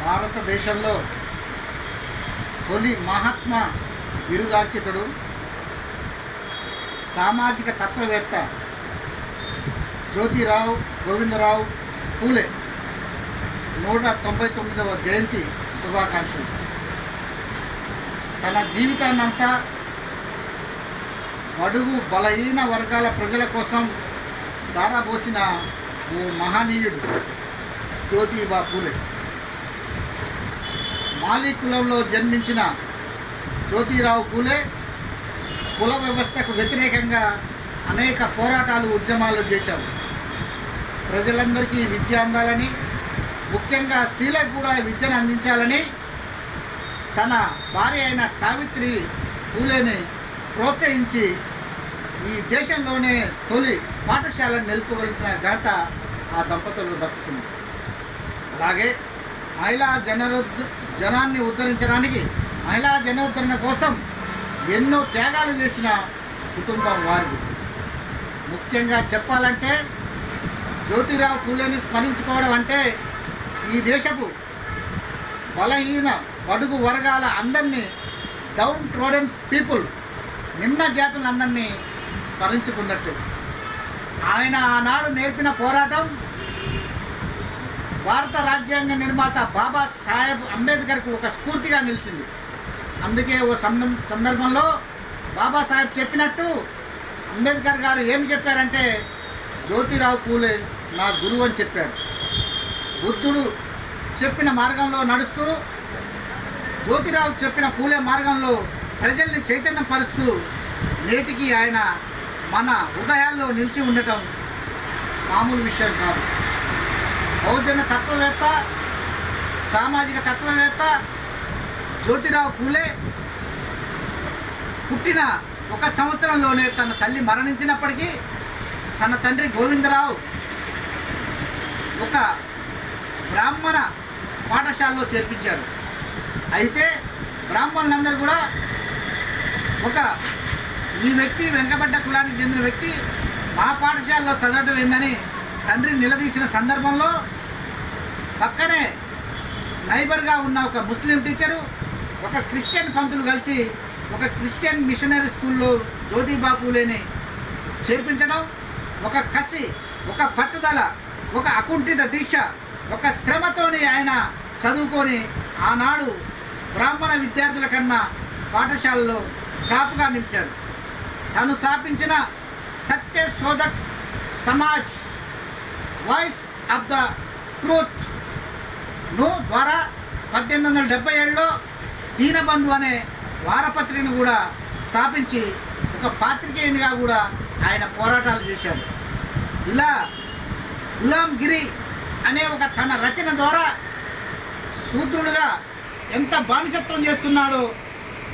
భారతదేశంలో తొలి మహాత్మా బిరుదాంకితుడు, సామాజిక తత్వవేత్త జ్యోతిరావు గోవిందరావు పూలే 199వ జయంతి శుభాకాంక్షలు. తన జీవితాన్నంతా బడుగు బలహీన వర్గాల ప్రజల కోసం దారాబోసిన ఓ మహనీయుడు జ్యోతిబా పూలే. మాలీ కులంలో జన్మించిన జ్యోతిరావు పూలే కుల వ్యవస్థకు వ్యతిరేకంగా అనేక పోరాటాలు, ఉద్యమాలు చేశారు. ప్రజలందరికీ విద్య అందాలని, ముఖ్యంగా స్త్రీలకు కూడా విద్యను అందించాలని తన భార్య అయిన సావిత్రి పూలేని ప్రోత్సహించి ఈ దేశంలోనే తొలి పాఠశాలను నెలకొల్పిన ఘనత ఆ దంపతులకు దక్కుతుంది. అలాగే జనాన్ని ఉద్ధరించడానికి, మహిళా జనోద్ధరణ కోసం ఎన్నో త్యాగాలు చేసిన కుటుంబం వారిది. ముఖ్యంగా చెప్పాలంటే జ్యోతిరావు పూలేని స్మరించుకోవడం అంటే ఈ దేశపు బలహీన బడుగు వర్గాల అందరినీ, డౌన్ ట్రోడెన్ పీపుల్, నిమ్న జాతులందరినీ స్మరించుకున్నట్టు. ఆయన ఆనాడు నేర్పిన పోరాటం భారత రాజ్యాంగ నిర్మాత బాబా సాహెబ్ అంబేద్కర్కు ఒక స్ఫూర్తిగా నిలిచింది. అందుకే ఓ సందర్భంలో బాబాసాహెబ్ చెప్పినట్టు అంబేద్కర్ గారు ఏమి చెప్పారంటే, జ్యోతిరావు పూలే నా గురువు అని చెప్పాడు. బుద్ధుడు చెప్పిన మార్గంలో నడుస్తూ, జ్యోతిరావు చెప్పిన పూలే మార్గంలో ప్రజల్ని చైతన్యం పరుస్తూ నేటికి ఆయన మన హృదయాల్లో నిలిచి ఉండటం మామూలు విషయం కాదు. బహుజన తత్వవేత్త, సామాజిక తత్వవేత్త జ్యోతిరావు పూలే పుట్టిన 1 సంవత్సరంలోనే తన తల్లి మరణించినప్పటికీ తన తండ్రి గోవిందరావు ఒక బ్రాహ్మణ పాఠశాలలో చేర్పించారు. అయితే బ్రాహ్మణులందరూ కూడా ఈ వ్యక్తి వెనుకబడ్డ కులానికి చెందిన వ్యక్తి మా పాఠశాలలో చదవటం ఏందని తండ్రిని నిలదీసిన సందర్భంలో పక్కనే నైబర్గా ఉన్న ఒక ముస్లిం టీచరు, ఒక క్రిస్టియన్ పంతులు కలిసి ఒక క్రిస్టియన్ మిషనరీ స్కూల్లో జ్యోతిబా పూలేని చేర్పించడం, ఒక కసి, ఒక పట్టుదల, ఒక అకుంఠిత దీక్ష, ఒక శ్రమతోని ఆయన చదువుకొని ఆనాడు బ్రాహ్మణ విద్యార్థుల కన్నా పాఠశాలలో టాప్గా నిలిచాడు. తను స్థాపించిన సత్య శోధక్ సమాజ్, వాయిస్ ఆఫ్ ద ట్రూత్ను ద్వారా 1877లో దీనబంధు అనే వారపత్రికను కూడా స్థాపించి ఒక పాత్రికేయునిగా కూడా ఆయన పోరాటాలు చేశాడు. ఇలా గులాంగిరి అనే ఒక తన రచన ద్వారా శూద్రుడుగా ఎంత బానిసత్వం చేస్తున్నాడో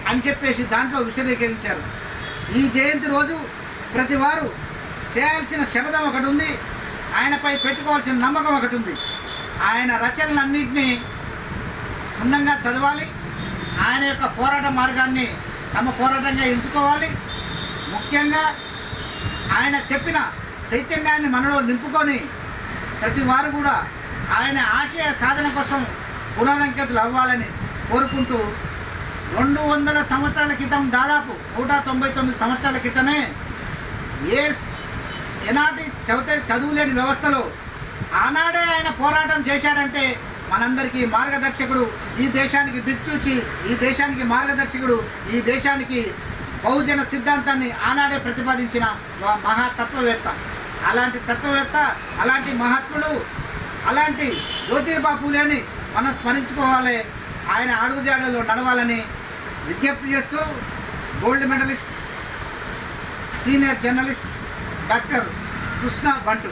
అని చెప్పేసి దాంట్లో విశదీకరించారు. ఈ జయంతి రోజు ప్రతి వారు చేయాల్సిన శపథం ఒకటి ఉంది, ఆయనపై పెట్టుకోవాల్సిన నమ్మకం ఒకటి ఉంది. ఆయన రచనలన్నింటినీ క్షుణ్ణంగా చదవాలి, ఆయన యొక్క పోరాట మార్గాన్ని తమ పోరాటంగా ఎంచుకోవాలి. ముఖ్యంగా ఆయన చెప్పిన చైతన్యాన్ని మనలో నింపుకొని ప్రతి వారు కూడా ఆయన ఆశయ సాధన కోసం పునరంకితులు అవ్వాలని కోరుకుంటూ 200 సంవత్సరాల క్రితం, దాదాపు 199 సంవత్సరాల క్రితమే ఎనాటి చదువులేని వ్యవస్థలో ఆనాడే ఆయన పోరాటం చేశాడంటే మనందరికీ మార్గదర్శకుడు, ఈ దేశానికి దిక్చూచి, ఈ దేశానికి మార్గదర్శకుడు, ఈ దేశానికి బహుజన సిద్ధాంతాన్ని ఆనాడే ప్రతిపాదించిన మహాతత్వవేత్త. అలాంటి తత్వవేత్త, అలాంటి మహాత్ముడు, అలాంటి జ్యోతిబా పూలేని మనం స్మరించుకోవాలి, ఆయన అడుగుజాడలో నడవాలని విజ్ఞప్తి చేస్తూ gold medallist, senior journalist doctor Krishna బంటు.